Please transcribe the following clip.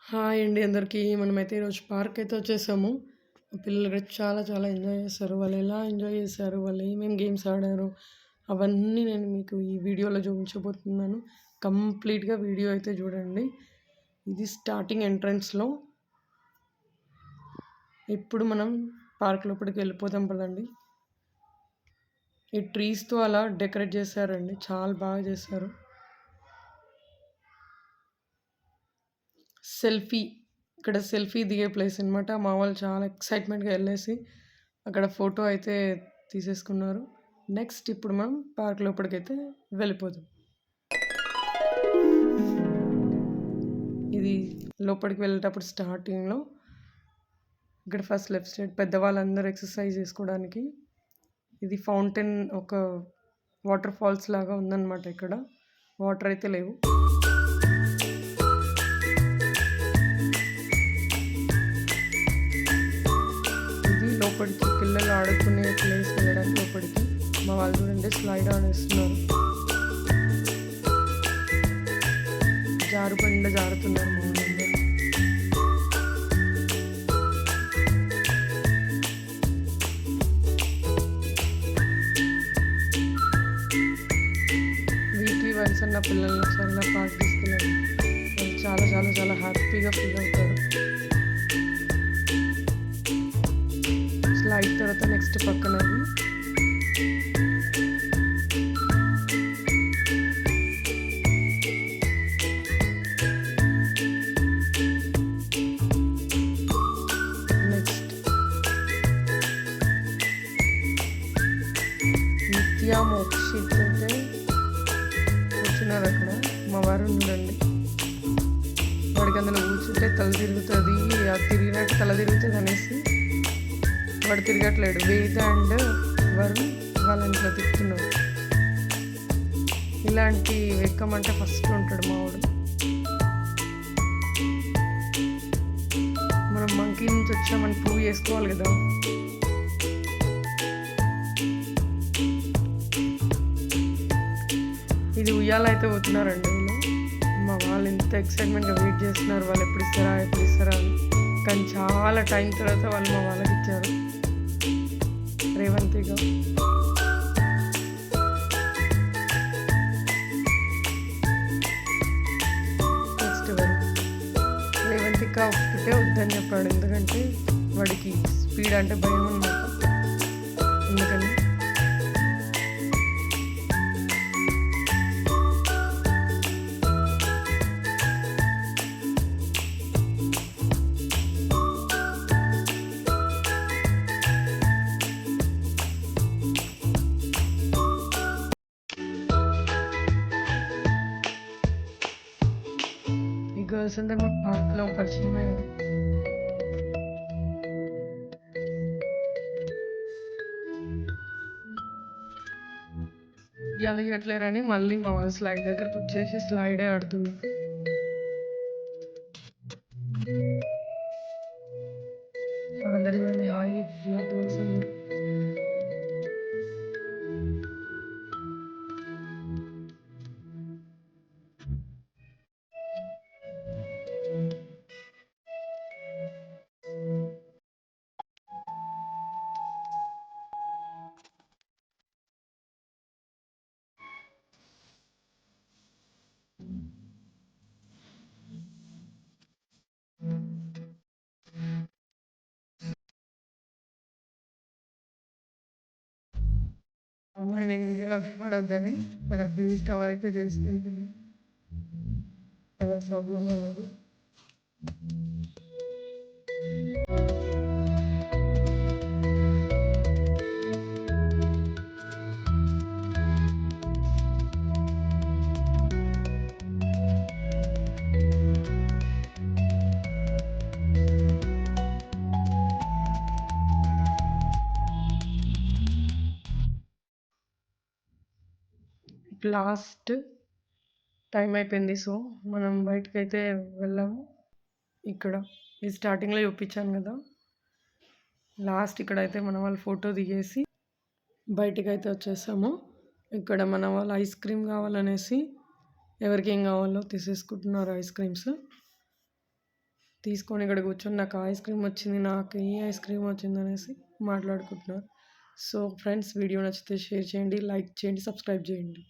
Hi అండి అందరికీ. మనమైతే ఈరోజు పార్క్ అయితే వచ్చేసాము. మా పిల్లలైతే చాలా చాలా ఎంజాయ్ చేశారు. వాళ్ళు ఎలా ఎంజాయ్ చేశారు, వాళ్ళు ఏమేమి గేమ్స్ ఆడారు, అవన్నీ నేను మీకు ఈ వీడియోలో చూపించబోతున్నాను. కంప్లీట్‌గా వీడియో అయితే చూడండి. ఇది స్టార్టింగ్ ఎంట్రన్స్‌లో. ఇప్పుడు మనం పార్క్ లోపలికి వెళ్ళిపోదాం పదండి. ఈ ట్రీస్‌తో అలా డెకరేట్ చేశారండి. చాలా బాగా చేశారు. సెల్ఫీ ఇక్కడ సెల్ఫీ దిగే ప్లేస్ అనమాట. మా వాళ్ళు చాలా ఎక్సైట్‌మెంట్‌గా ఎళ్ళేసి అక్కడ ఫోటో అయితే తీసేసుకున్నారు. నెక్స్ట్ ఇప్పుడు మనం పార్క్ లోపలికైతే వెళ్ళిపోదాం. ఇది లోపలికి వెళ్ళేటప్పుడు స్టార్టింగ్‌లో ఇక్కడ ఫస్ట్ లెఫ్ట్ సైడ్ పెద్దవాళ్ళందరూ ఎక్సర్సైజ్ చేసుకోవడానికి. ఇది ఫౌంటైన్ ఒక వాటర్ ఫాల్స్ లాగా ఉందన్నమాట ఇక్కడ. వాటర్ అయితే లేవు. ఇది లోపలికి పిల్లలు ఆడుకునే ప్లేస్ వెళ్ళడానికి లోపలికి. మా వాళ్ళు చూడండి స్లైడ్ ఆడేస్తున్నారు. జారుబండ జారుతున్నారు మా వాళ్ళందరూ. వీక్లీ వన్స్ అన్న పిల్లల్ని ఒకసారి ఇలా పార్క్ తీసుకెళ్ళండి. వాళ్ళు చాలా చాలా చాలా హ్యాపీగా ఫీల్ అవుతారు. స్లైడ్ తర్వాత నెక్స్ట్ పక్కనది నెక్స్ట్ నిత్య మోక్షిత్ అయితే కూర్చున్నారు అక్కడ. మా వారు చూడండి, వాడికి అందులో కూర్చుంటే తల తిరుగుతుంది, అది తిరిగినట్టు తల తిరుగుతుంది అనేసి వాడు తిరగట్లేడు. వేద అండ్ వరుణ్ వాళ్ళ ఇంట్లో తిప్పుతున్నారు. ఇలాంటి ఎక్కమంటే ఫస్ట్ ఉంటాడు మావాడు. మనం మంకీ నుంచి వచ్చామని ప్రూవ్ చేసుకోవాలి కదా. ఇది ఉయ్యాల అయితే పోతున్నారండి వీళ్ళు. మా వాళ్ళు ఎంత ఎక్సైట్మెంట్గా వెయిట్ చేస్తున్నారు, వాళ్ళు ఎప్పుడు ఇస్తారా అని. కానీ చాలా టైం తర్వాత వాళ్ళు మా వాళ్ళకి ఇచ్చారు. రేవంతిగా నెక్స్ట్ రేవంతిక ఒక్కటే వద్దని చెప్పాడు, ఎందుకంటే వాడికి స్పీడ్ అంటే భయం అనమాట. ఎందుకని గర్ల్స్ అందరూ మా పార్క్లో పరిచయం అయ్యారు. ఎలగట్లేరని మళ్ళీ మా వాళ్ళు స్లైడ్ దగ్గరకు వచ్చేసి స్లైడే ఆడుతుంది. అందరి హాయ్ గర్ల్స్ అందరూ అమ్మాయిని పడొద్దని మన బీచ్ టవర్ అయితే చేసుకుంటుంది. లాస్ట్ టైం అయిపోయింది. సో మనం బయటకైతే వెళ్ళాము. ఇక్కడ ఈ స్టార్టింగ్లో చూపించాను కదా, లాస్ట్ ఇక్కడైతే మన వాళ్ళు ఫోటో దిగేసి బయటకైతే వచ్చేసాము. ఇక్కడ మన వాళ్ళు ఐస్ క్రీమ్ కావాలనేసి ఎవరికి ఏం కావాలో తీసేసుకుంటున్నారు ఐస్ క్రీమ్స్. తీసుకొని ఇక్కడ కూర్చొని నాకు ఐస్ క్రీమ్ వచ్చింది, నాకు ఈ ఐస్ క్రీమ్ వచ్చింది అనేసి మాట్లాడుకుంటున్నారు. సో ఫ్రెండ్స్, వీడియో నచ్చితే షేర్ చేయండి, లైక్ చేయండి, సబ్స్క్రైబ్ చేయండి.